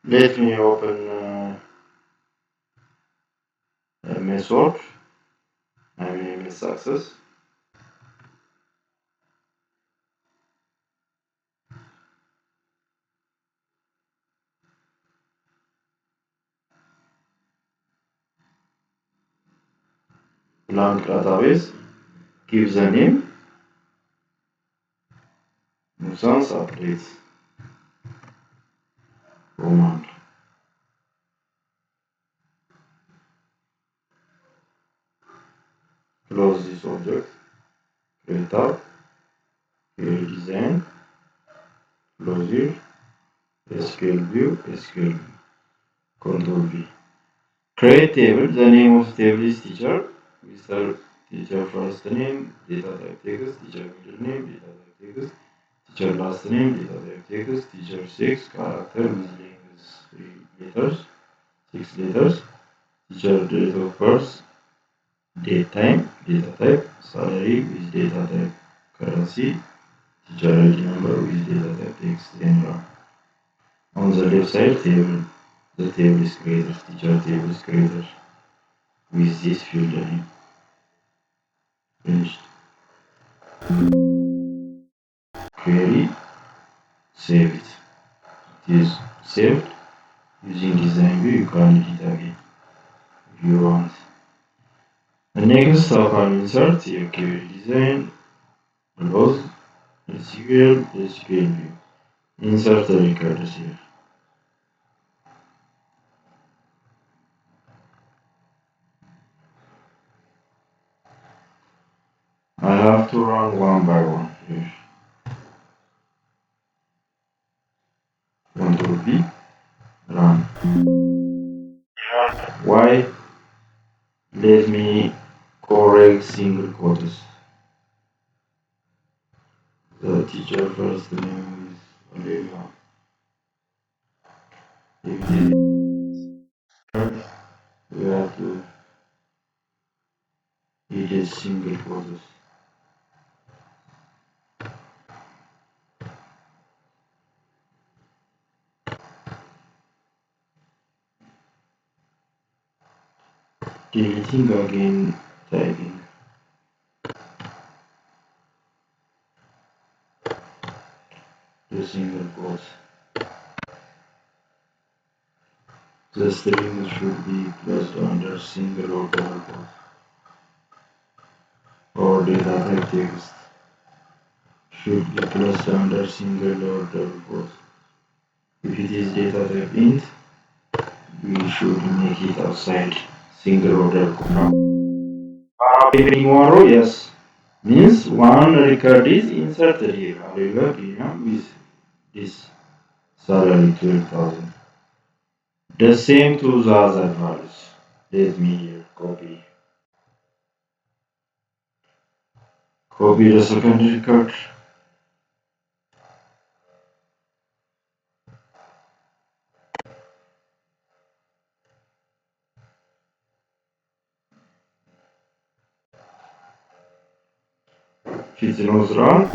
Let me open MS Word. My name is Success. Blank database. Give the name. Nuisance updates. Command. Close this object. Create tab. Query design. Close it. SQL view. SQL view. Control V. Create table. The name of table is teacher. We start teacher first name, data type text, teacher middle name, data type text, teacher last name, data type text, teacher 6, character with language 3 letters, 6 letters, teacher date of birth, date time, data type, salary with data type currency, teacher ID number with data type text and run. On the left side table, the table is created, teacher table is created with this field name. Finished. Query, save it. It is saved. Using design view, you can edit again if you want. The next step, I'll insert your query design, close, SQL view. Insert the records here. I have to run one by one here. Control V, run. Why? Let me correct single quotes. The teacher first name is Olivia. If it is we have to edit single quotes. Deleting again, typing. The single quotes. The string should be placed under single or double quote, or data type text should be placed under single or double quote. If it is data type int, we should make it outside single or double quote. Opening one row, yes, means one record is inserted here. However, with this salary 12,000. The same to the other values. Let me here copy. Copy the second record. If it was wrong,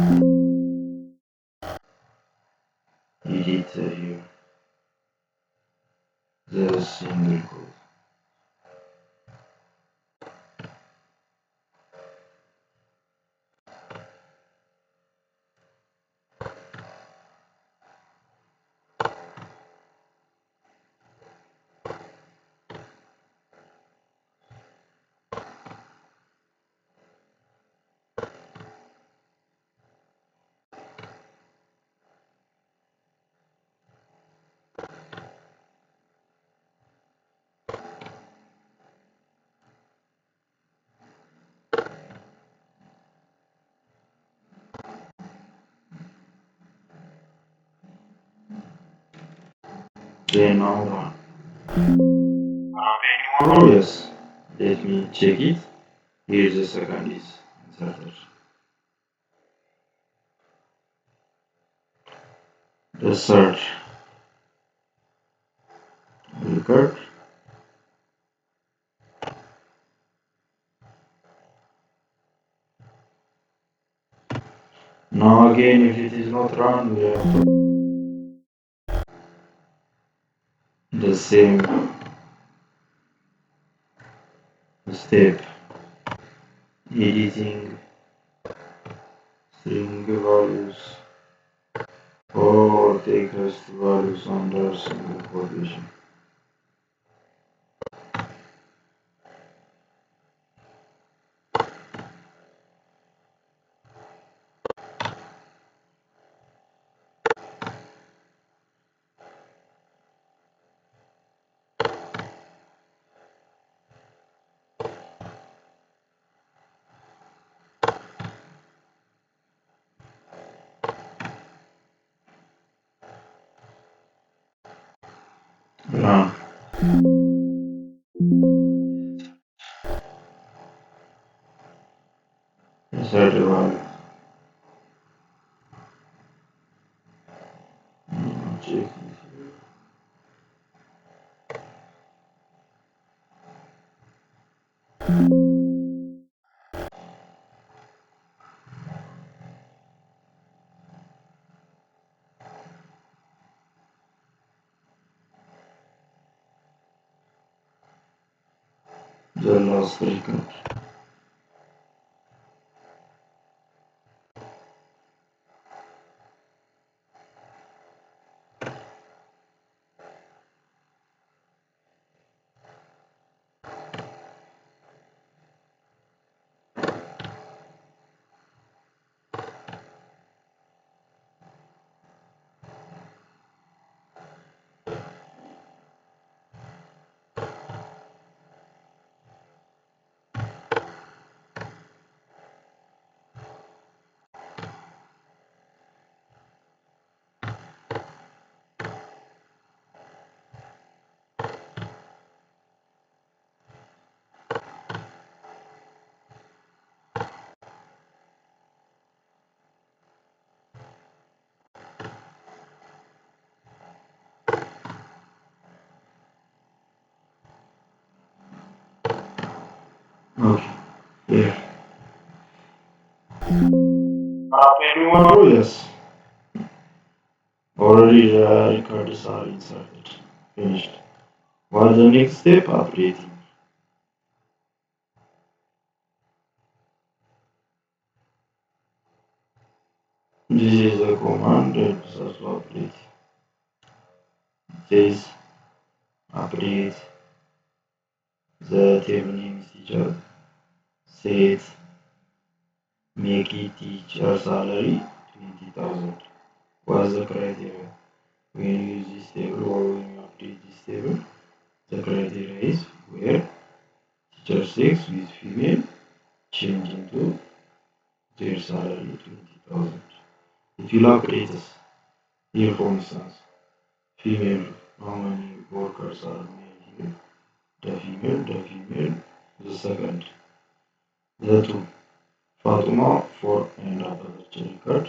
edit here the single quote. Then now run. Oh yes, let me check it. Here's the second is inserted. The third record. Now again, if it is not run, we have to the same step, editing string values or text values under single quotation. Run. Insert the value. Check. The last record. Okay. Yeah. Anyone know? Yes. Already the records are inserted. Finished. What's the next step? Updating. This is the command that says to update. It says update the table name is teacher. Set make it teacher salary 20,000. What's the criteria? When you use this table or when you update this table, the criteria is where teacher 6 with female change into their salary 20,000. If you update this, here for instance, female, how many workers are male here? The female, the second, the two, Fatuma for another record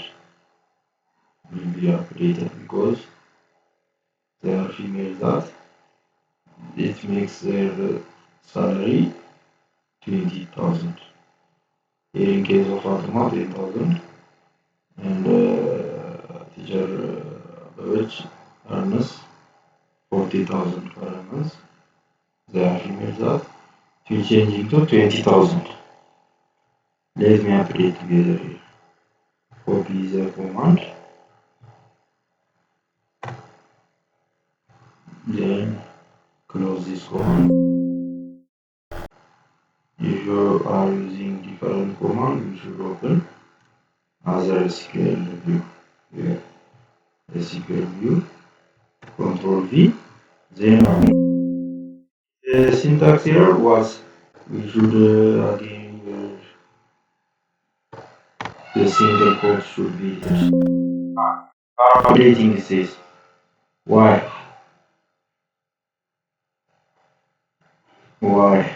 will be updated because they are female that it makes their salary 20,000. Here in case of Fatuma 10,000 and teacher Babich earns 40,000 per month. They are female that will change into 20,000. Let me update together here. Copy the command, then close this command. If you are using different command, you should open other SQL view. Here, SQL view, Control V. Then the syntax error was we should again the single quote should be here. Updating this. Why? Why?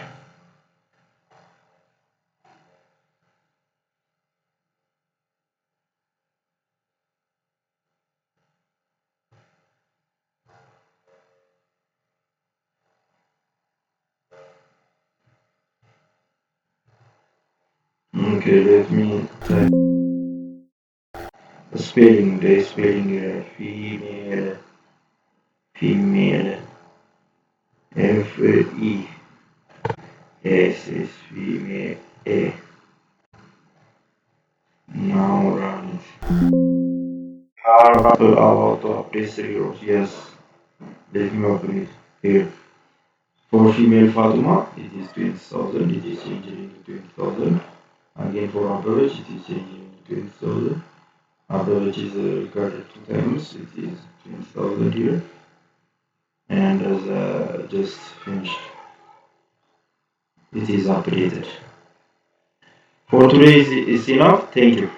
Okay, let me type the spelling error, female, female. E S S V E. Now run it. About the place zeros. Yes, let me open it here. For female Fatima, it is 20,000. It is changing into 20,000. Again for average, it is changing into 20,000. Average is recorded 2 times. It is 20,000 here. And as just finished, it is updated. For today is enough. Thank you.